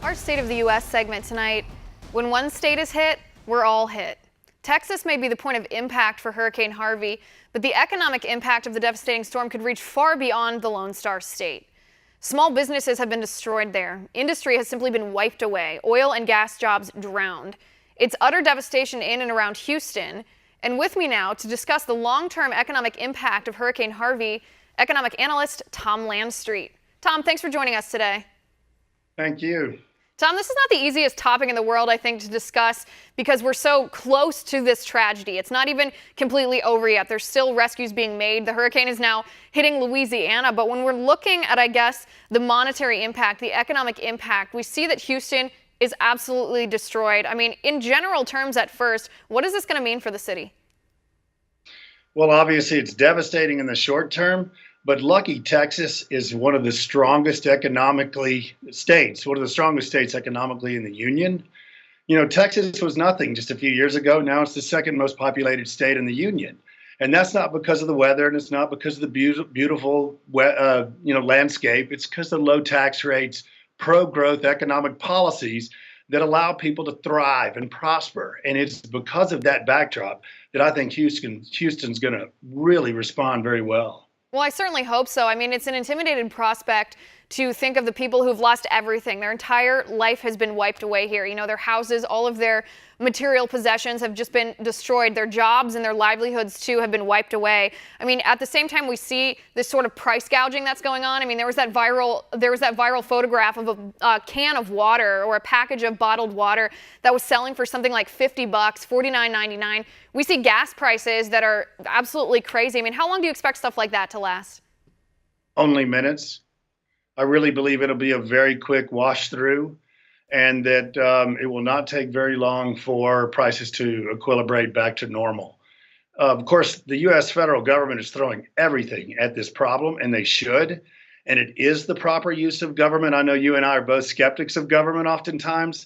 Our State of the U.S. segment tonight. When one state is hit, we're all hit. Texas may be the point of impact for Hurricane Harvey, but the economic impact of the devastating storm could reach far beyond the Lone Star State. Small businesses have been destroyed there. Industry has simply been wiped away. Oil and gas jobs drowned. It's utter devastation in and around Houston. And with me now to discuss the long-term economic impact of Hurricane Harvey, economic analyst Tom Landstreet. Tom, thanks for joining us today. Thank you. Tom, this is not the easiest topic in the world, I think, to discuss because we're so close to this tragedy. It's not even completely over yet. There's still rescues being made. The hurricane is now hitting Louisiana. But when we're looking at, I guess, the monetary impact, the economic impact, we see that Houston is absolutely destroyed. I mean, in general terms at first, what is this going to mean for the city? Well, obviously, it's devastating in the short term. But lucky Texas is one of the strongest states economically in the union. You know, Texas was nothing just a few years ago. Now it's the second most populated state in the union. And that's not because of the weather, and it's not because of the beautiful landscape. It's because of the low tax rates, pro-growth economic policies that allow people to thrive and prosper. And it's because of that backdrop that I think Houston's going to really respond very well. Well, I certainly hope so. I mean, it's an intimidating prospect to think of the people who've lost everything. Their entire life has been wiped away here. You know, their houses, all of their material possessions have just been destroyed. Their jobs and their livelihoods, too, have been wiped away. I mean, at the same time, we see this sort of price gouging that's going on. I mean, there was that viral photograph of a can of water or a package of bottled water that was selling for something like $50, $49.99. We see gas prices that are absolutely crazy. I mean, how long do you expect stuff like that to last? Only minutes. I really believe it'll be a very quick wash through, and that it will not take very long for prices to equilibrate back to normal. Of course, the U.S. federal government is throwing everything at this problem, and they should. And it is the proper use of government. I know you and I are both skeptics of government oftentimes.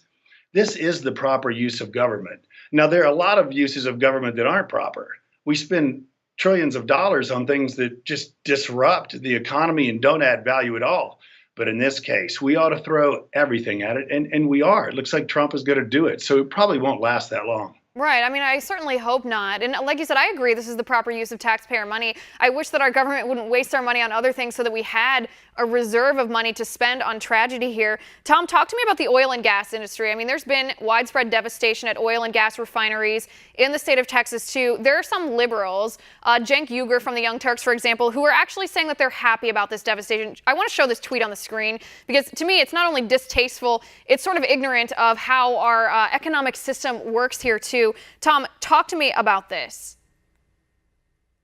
This is the proper use of government. Now, there are a lot of uses of government that aren't proper. We spend trillions of dollars on things that just disrupt the economy and don't add value at all. But in this case, we ought to throw everything at it, and we are. It looks like Trump is going to do it, so it probably won't last that long. Right. I mean, I certainly hope not. And like you said, I agree this is the proper use of taxpayer money. I wish that our government wouldn't waste our money on other things so that we had a reserve of money to spend on tragedy here. Tom, talk to me about the oil and gas industry. I mean, there's been widespread devastation at oil and gas refineries in the state of Texas, too. There are some liberals, Cenk Uygur from the Young Turks, for example, who are actually saying that they're happy about this devastation. I want to show this tweet on the screen because to me, it's not only distasteful, it's sort of ignorant of how our economic system works here, too. Tom, talk to me about this.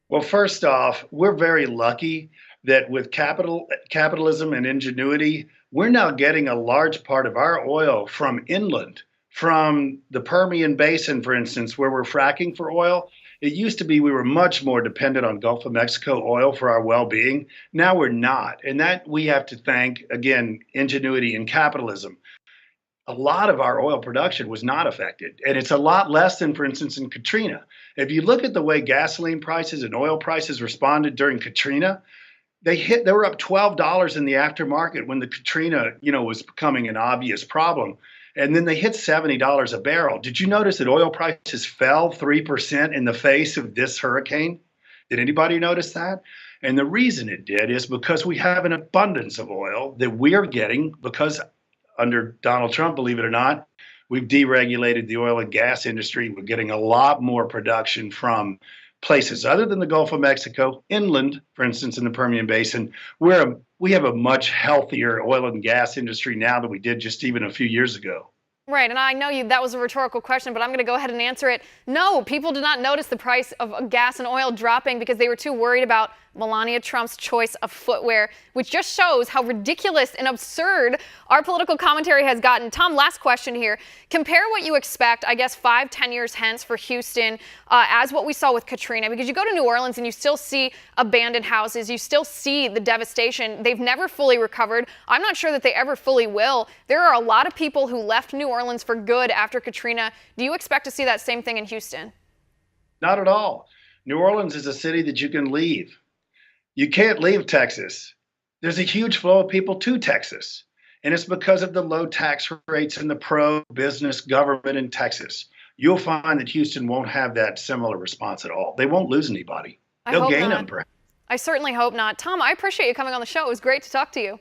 Well, first off, we're very lucky that with capitalism and ingenuity, we're now getting a large part of our oil from inland, from the Permian Basin, for instance, where we're fracking for oil. It used to be we were much more dependent on Gulf of Mexico oil for our well-being. Now we're not. And that we have to thank, again, ingenuity and capitalism. A lot of our oil production was not affected. And it's a lot less than, for instance, in Katrina. If you look at the way gasoline prices and oil prices responded during Katrina, they were up $12 in the aftermarket when the Katrina, was becoming an obvious problem. And then they hit $70 a barrel. Did you notice that oil prices fell 3% in the face of this hurricane? Did anybody notice that? And the reason it did is because we have an abundance of oil that we are getting because under Donald Trump, believe it or not, we've deregulated the oil and gas industry. We're getting a lot more production from places other than the Gulf of Mexico, inland, for instance, in the Permian Basin. We have a much healthier oil and gas industry now than we did just even a few years ago. Right, and I know that was a rhetorical question, but I'm going to go ahead and answer it. No, people did not notice the price of gas and oil dropping because they were too worried about Melania Trump's choice of footwear, which just shows how ridiculous and absurd our political commentary has gotten. Tom, last question here. Compare what you expect, I guess, 5-10 years hence for Houston as what we saw with Katrina, because you go to New Orleans and you still see abandoned houses. You still see the devastation. They've never fully recovered. I'm not sure that they ever fully will. There are a lot of people who left New Orleans for good after Katrina. Do you expect to see that same thing in Houston? Not at all. New Orleans is a city that you can leave. You can't leave Texas. There's a huge flow of people to Texas. And it's because of the low tax rates and the pro-business government in Texas. You'll find that Houston won't have that similar response at all. They won't lose anybody. I They'll hope gain not. them, perhaps. I certainly hope not. Tom, I appreciate you coming on the show. It was great to talk to you.